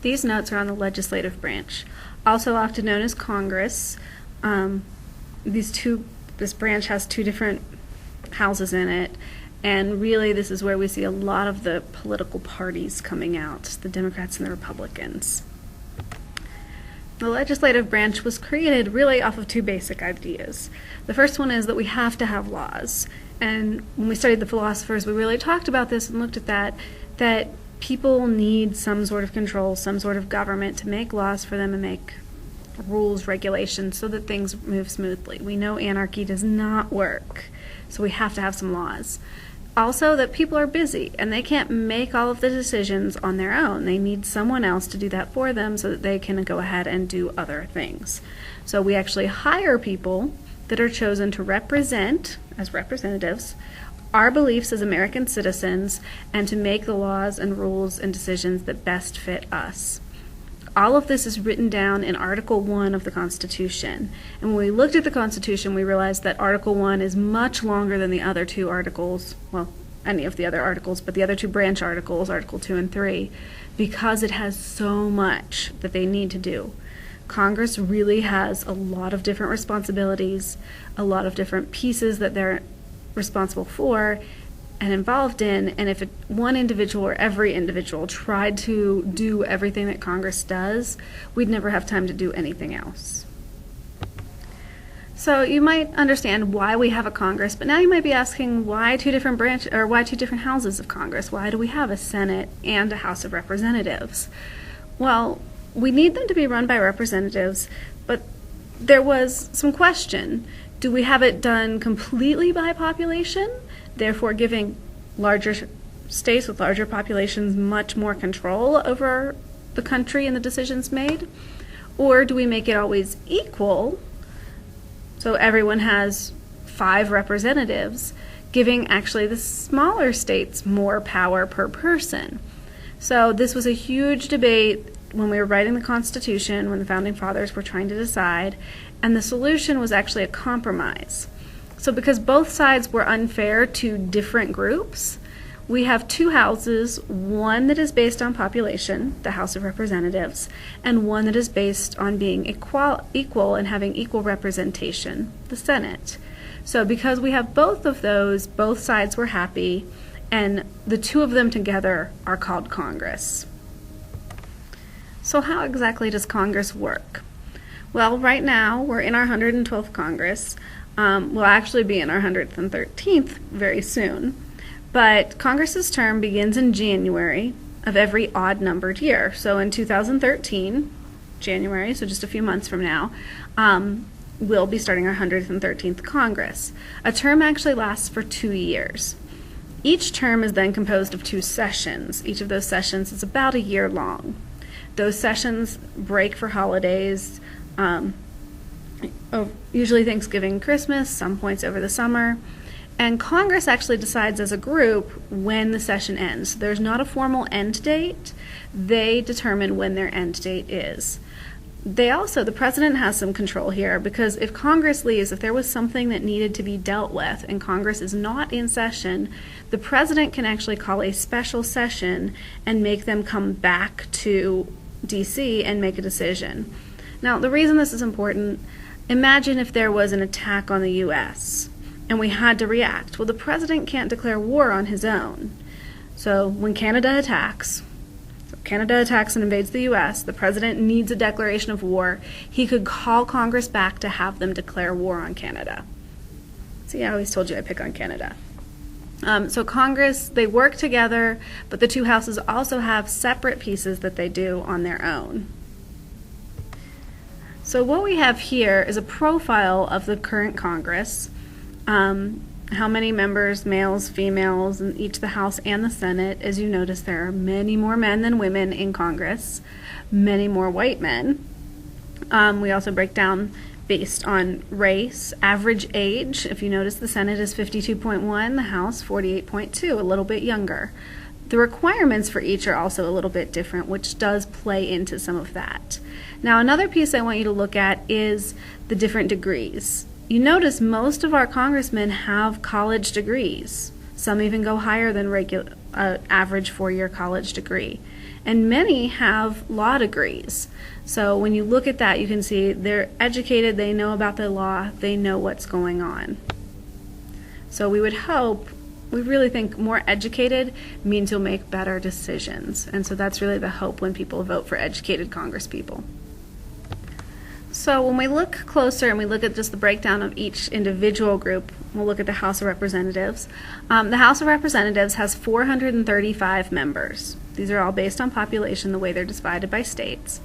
These notes are on the legislative branch, also often known as Congress. This branch has two different houses in it, and really this is where we see a lot of the political parties coming out, the Democrats and the Republicans. The legislative branch was created really off of two basic ideas. The first one is that we have to have laws, and when we studied the philosophers, we really talked about this and looked at that people need some sort of control, some sort of government to make laws for them and make rules, regulations, so that things move smoothly. We know anarchy does not work, so we have to have some laws. Also, that people are busy and they can't make all of the decisions on their own. They need someone else to do that for them so that they can go ahead and do other things. So we actually hire people that are chosen to represent, as representatives, our beliefs as American citizens and to make the laws and rules and decisions that best fit us. All of this is written down in Article 1 of the Constitution. And when we looked at the Constitution, we realized that Article 1 is much longer than the other two articles, well, any of the other articles, but the other two branch articles, Article 2 and 3, because it has so much that they need to do. Congress really has a lot of different responsibilities, a lot of different pieces that they're responsible for and involved in, and if one individual or every individual tried to do everything that Congress does, we'd never have time to do anything else. So you might understand why we have a Congress, but now you might be asking why two different houses of Congress? Why do we have a Senate and a House of Representatives? Well, we need them to be run by representatives, but there was some question. Do we have it done completely by population, therefore giving larger states with larger populations much more control over the country and the decisions made? Or do we make it always equal, so everyone has 5 representatives, giving actually the smaller states more power per person? So this was a huge debate when we were writing the Constitution, when the Founding Fathers were trying to decide, and the solution was actually a compromise. So because both sides were unfair to different groups, we have two houses, one that is based on population, the House of Representatives, and one that is based on being equal and having equal representation, the Senate. So because we have both of those, both sides were happy, and the two of them together are called Congress. So how exactly does Congress work? Well, right now we're in our 112th Congress. We'll actually be in our 113th very soon. But Congress's term begins in January of every odd-numbered year. So in 2013, January, so just a few months from now, we'll be starting our 113th Congress. A term actually lasts for 2 years. Each term is then composed of 2 sessions. Each of those sessions is about a year long. Those sessions break for holidays, usually Thanksgiving, Christmas, some points over the summer. And Congress actually decides as a group when the session ends. There's not a formal end date. They determine when their end date is. The president has some control here, because if Congress leaves, if there was something that needed to be dealt with and Congress is not in session, the president can actually call a special session and make them come back to DC and make a decision. Now, the reason this is important, imagine if there was an attack on the U.S. and we had to react. Well, the president can't declare war on his own. So when Canada attacks and invades the U.S., the president needs a declaration of war. He could call Congress back to have them declare war on Canada. See, I always told you I pick on Canada. So Congress, they work together, but the two houses also have separate pieces that they do on their own. So what we have here is a profile of the current Congress. How many members, males, females, in each the House and the Senate. As you notice, there are many more men than women in Congress, many more white men. We also break down based on race, average age. If you notice, the Senate is 52.1, the House 48.2, a little bit younger. The requirements for each are also a little bit different, which does play into some of that. Now, another piece I want you to look at is the different degrees. You notice most of our congressmen have college degrees. Some even go higher than average four-year college degree. And many have law degrees. So when you look at that, you can see they're educated, they know about the law, they know what's going on. So we really think more educated means you'll make better decisions. And so that's really the hope when people vote for educated congresspeople. So when we look closer and we look at just the breakdown of each individual group, we'll look at the House of Representatives. The House of Representatives has 435 members. These are all based on population, the way they're divided by states.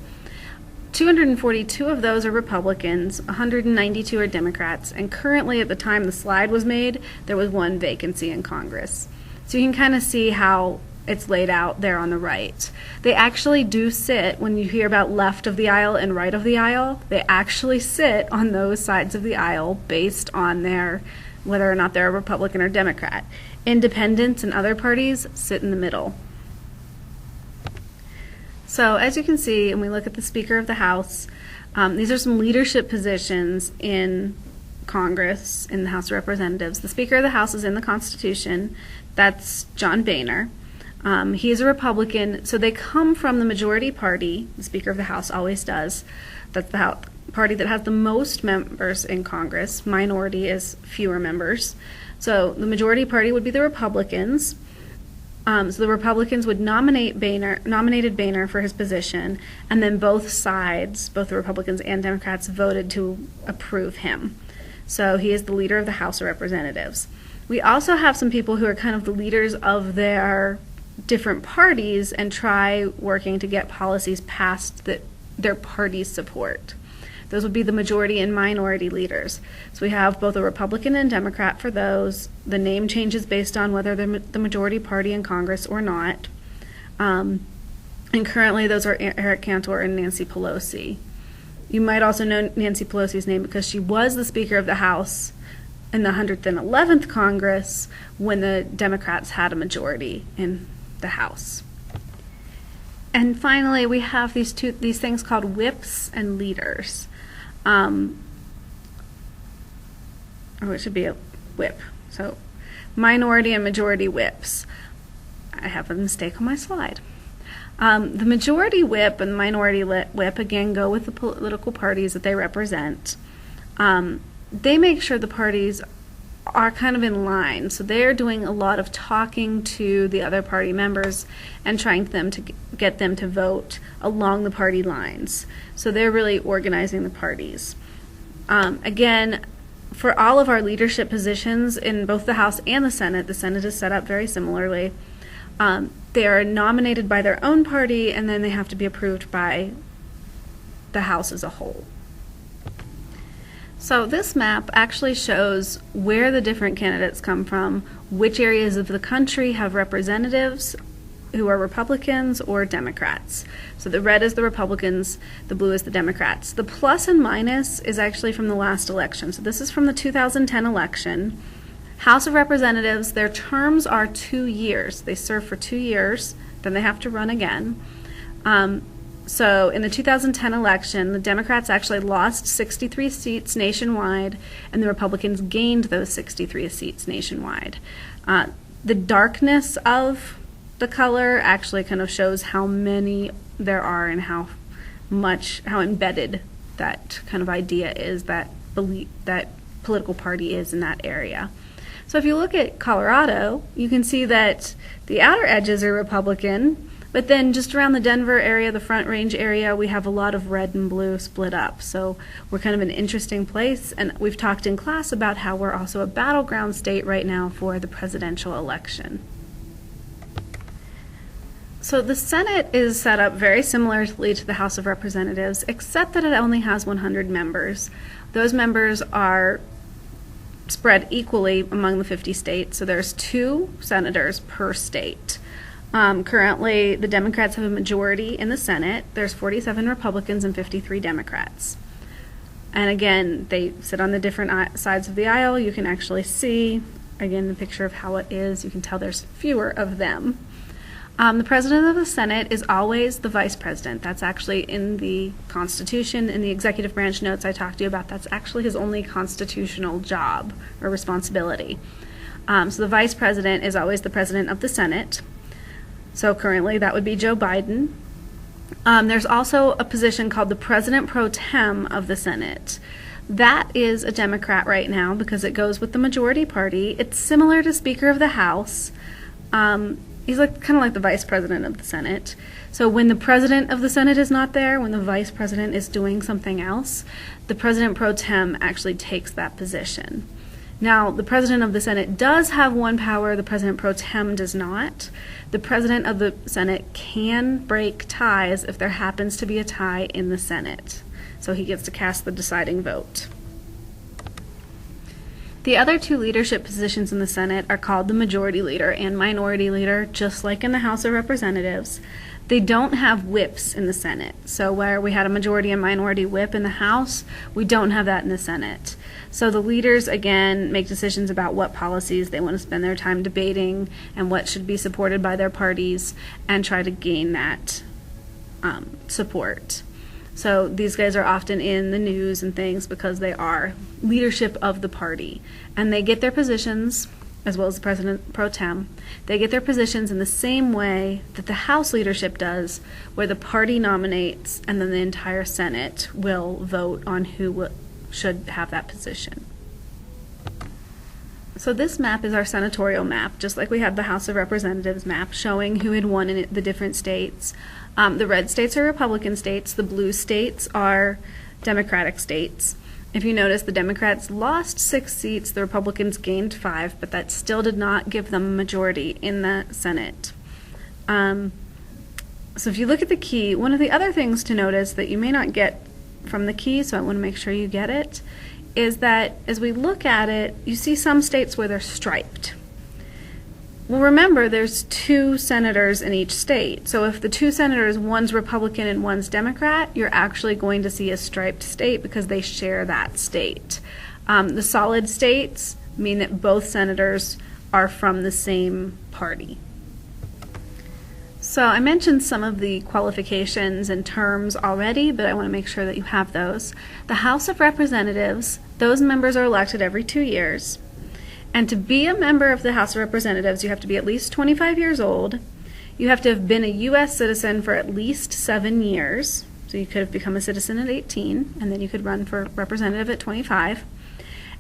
242 of those are Republicans, 192 are Democrats, and currently at the time the slide was made, there was one vacancy in Congress. So you can kind of see how it's laid out there on the right. They actually do sit, when you hear about left of the aisle and right of the aisle, they actually sit on those sides of the aisle based on whether or not they're a Republican or Democrat. Independents and other parties sit in the middle. So as you can see, when we look at the Speaker of the House, these are some leadership positions in Congress, in the House of Representatives. The Speaker of the House is in the Constitution. That's John Boehner. He is a Republican, so they come from the majority party. The Speaker of the House always does. That's the party that has the most members in Congress. Minority is fewer members. So the majority party would be the Republicans. So the Republicans would nominated Boehner for his position, and then both sides, both the Republicans and Democrats, voted to approve him. So he is the leader of the House of Representatives. We also have some people who are kind of the leaders of their different parties and try working to get policies passed that their parties support. Those would be the majority and minority leaders. So we have both a Republican and Democrat for those. The name changes based on whether they're the majority party in Congress or not. And currently those are Eric Cantor and Nancy Pelosi. You might also know Nancy Pelosi's name because she was the Speaker of the House in the 111th Congress when the Democrats had a majority in the House. And finally, we have these things called whips and leaders. Or it should be a whip. So minority and majority whips. I have a mistake on my slide. The majority whip and the minority whip, again, go with the political parties that they represent. They make sure the parties are kind of in line. So they're doing a lot of talking to the other party members and trying to get them to vote along the party lines. So they're really organizing the parties. Again, for all of our leadership positions in both the House and the Senate is set up very similarly. They are nominated by their own party, and then they have to be approved by the House as a whole. So this map actually shows where the different candidates come from, which areas of the country have representatives who are Republicans or Democrats. So the red is the Republicans, the blue is the Democrats. The plus and minus is actually from the last election. So this is from the 2010 election. House of Representatives, their terms are 2 years. They serve for 2 years, then they have to run again. So in the 2010 election, the Democrats actually lost 63 seats nationwide, and the Republicans gained those 63 seats nationwide. The darkness of the color actually kind of shows how many there are and how embedded that kind of idea is, that political party is in that area. So if you look at Colorado, you can see that the outer edges are Republican, but then just around the Denver area, the Front Range area, we have a lot of red and blue split up. So we're kind of an interesting place, and we've talked in class about how we're also a battleground state right now for the presidential election. So the Senate is set up very similarly to the House of Representatives, except that it only has 100 members. Those members are spread equally among the 50 states, so there's 2 senators per state. Currently, the Democrats have a majority in the Senate. There's 47 Republicans and 53 Democrats. And again, they sit on the different sides of the aisle. You can actually see, again, the picture of how it is. You can tell there's fewer of them. The president of the Senate is always the vice president. That's actually in the Constitution, in the executive branch notes I talked to you about. That's actually his only constitutional job or responsibility. So the vice president is always the president of the Senate. So currently that would be Joe Biden. There's also a position called the president pro tem of the Senate. That is a Democrat right now because it goes with the majority party. It's similar to Speaker of the House. He's kind of like the vice president of the Senate. So when the president of the Senate is not there, when the vice president is doing something else, the president pro tem actually takes that position. Now, the president of the Senate does have one power, the president pro tem does not. The president of the Senate can break ties if there happens to be a tie in the Senate. So he gets to cast the deciding vote. The other two leadership positions in the Senate are called the majority leader and minority leader, just like in the House of Representatives. They don't have whips in the Senate. So where we had a majority and minority whip in the House, we don't have that in the Senate. So the leaders, again, make decisions about what policies they want to spend their time debating and what should be supported by their parties and try to gain that support. So these guys are often in the news and things because they are leadership of the party. And they get their positions, as well as the president pro tem, they get their positions in the same way that the House leadership does, where the party nominates and then the entire Senate will vote on who should have that position. So this map is our senatorial map, just like we had the House of Representatives map showing who had won in the different states. The red states are Republican states, the blue states are Democratic states. If you notice, the Democrats lost 6 seats, the Republicans gained 5, but that still did not give them a majority in the Senate. So if you look at the key, one of the other things to notice that you may not get from the key, so I want to make sure you get it, is that as we look at it, you see some states where they're striped. Well, remember, there's 2 senators in each state. So if the 2 senators, one's Republican and one's Democrat, you're actually going to see a striped state because they share that state. The solid states mean that both senators are from the same party. So I mentioned some of the qualifications and terms already, but I want to make sure that you have those. The House of Representatives, those members are elected every 2 years. And to be a member of the House of Representatives, you have to be at least 25 years old. You have to have been a U.S. citizen for at least 7 years. So you could have become a citizen at 18, and then you could run for representative at 25.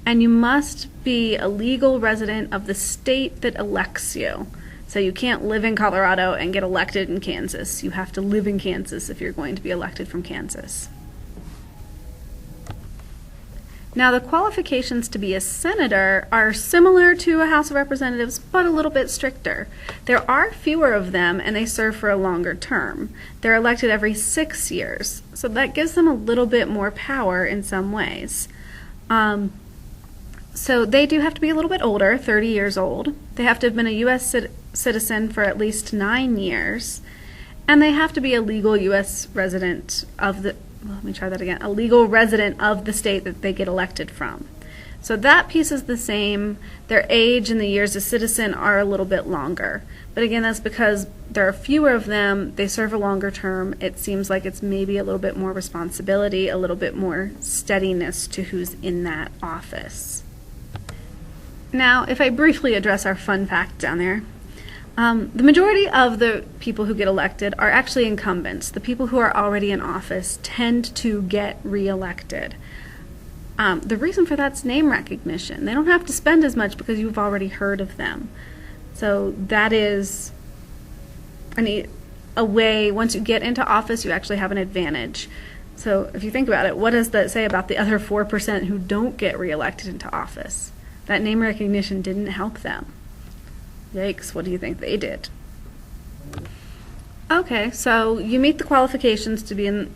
And you must be a legal resident of the state that elects you. So you can't live in Colorado and get elected in Kansas. You have to live in Kansas if you're going to be elected from Kansas. Now, the qualifications to be a senator are similar to a House of Representatives, but a little bit stricter. There are fewer of them, and they serve for a longer term. They're elected every 6 years, so that gives them a little bit more power in some ways. So they do have to be a little bit older, 30 years old. They have to have been a U.S. citizen for at least 9 years, and they have to be a legal U.S. resident of the a legal resident of the state that they get elected from. So that piece is the same. Their age and the years as citizen are a little bit longer. But again, that's because there are fewer of them. They serve a longer term. It seems like it's maybe a little bit more responsibility, a little bit more steadiness to who's in that office. Now, if I briefly address our fun fact down there, the majority of the people who get elected are actually incumbents. The people who are already in office tend to get reelected. The reason for that's name recognition. They don't have to spend as much because you've already heard of them. So that is a way, once you get into office, you actually have an advantage. So if you think about it, what does that say about the other 4% who don't get reelected into office? That name recognition didn't help them. Yikes, what do you think they did? Okay, so you meet the qualifications to be in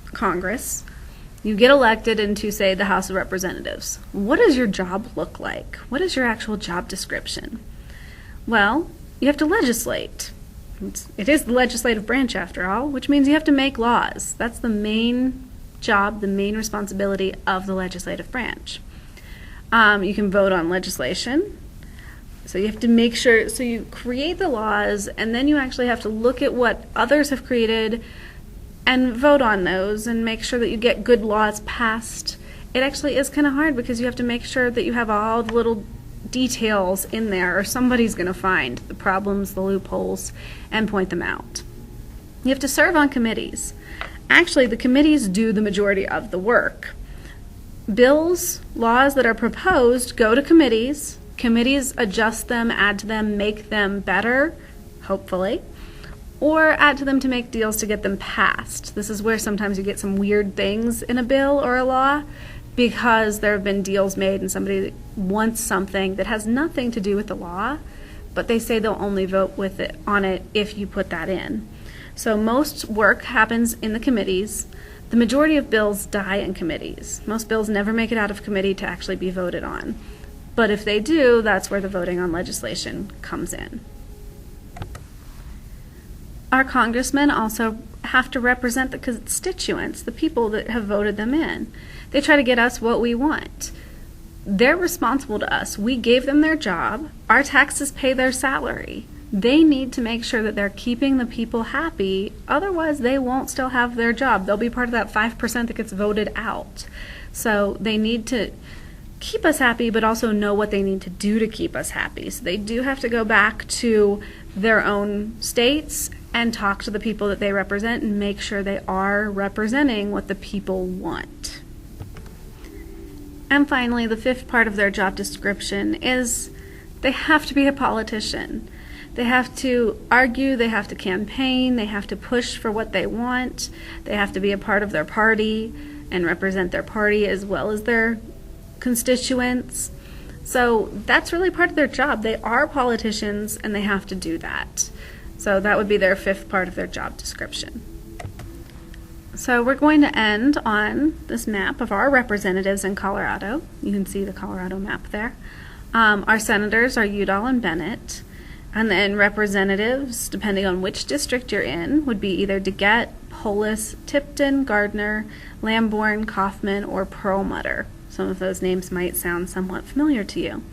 Congress. You get elected into, say, the House of Representatives. What does your job look like? What is your actual job description? Well, you have to legislate. It is the legislative branch, after all, which means you have to make laws. That's the main job, the main responsibility of the legislative branch. You can vote on legislation. So you have to make sure, so you create the laws, and then you actually have to look at what others have created and vote on those and make sure that you get good laws passed. It actually is kind of hard because you have to make sure that you have all the little details in there, or somebody's going to find the problems, the loopholes, and point them out. You have to serve on committees. Actually, the committees do the majority of the work. Bills, laws that are proposed go to committees. Committees adjust them, add to them, make them better, hopefully, or add to them to make deals to get them passed. This is where sometimes you get some weird things in a bill or a law, because there have been deals made and somebody wants something that has nothing to do with the law, but they say they'll only vote on it if you put that in. So most work happens in the committees. The majority of bills die in committees. Most bills never make it out of committee to actually be voted on. But if they do, that's where the voting on legislation comes in. Our congressmen also have to represent the constituents, the people that have voted them in. They try to get us what we want. They're responsible to us. We gave them their job. Our taxes pay their salary. They need to make sure that they're keeping the people happy. Otherwise, they won't still have their job. They'll be part of that 5% that gets voted out. So they need to keep us happy, but also know what they need to do to keep us happy. So they do have to go back to their own states and talk to the people that they represent and make sure they are representing what the people want. And finally, the fifth part of their job description is they have to be a politician. They have to argue, they have to campaign, they have to push for what they want, they have to be a part of their party and represent their party as well as their constituents. So that's really part of their job. They are politicians and they have to do that. So that would be their fifth part of their job description. So we're going to end on this map of our representatives in Colorado. You can see the Colorado map there. Our senators are Udall and Bennett. And then representatives, depending on which district you're in, would be either DeGette, Polis, Tipton, Gardner, Lamborn, Kaufman, or Perlmutter. Some of those names might sound somewhat familiar to you.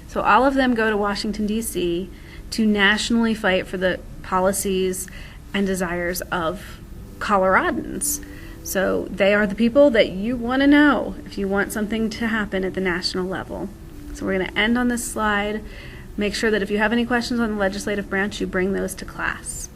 So all of them go to Washington, D.C. to nationally fight for the policies and desires of Coloradans. So they are the people that you want to know if you want something to happen at the national level. So we're going to end on this slide. Make sure that if you have any questions on the legislative branch, you bring those to class.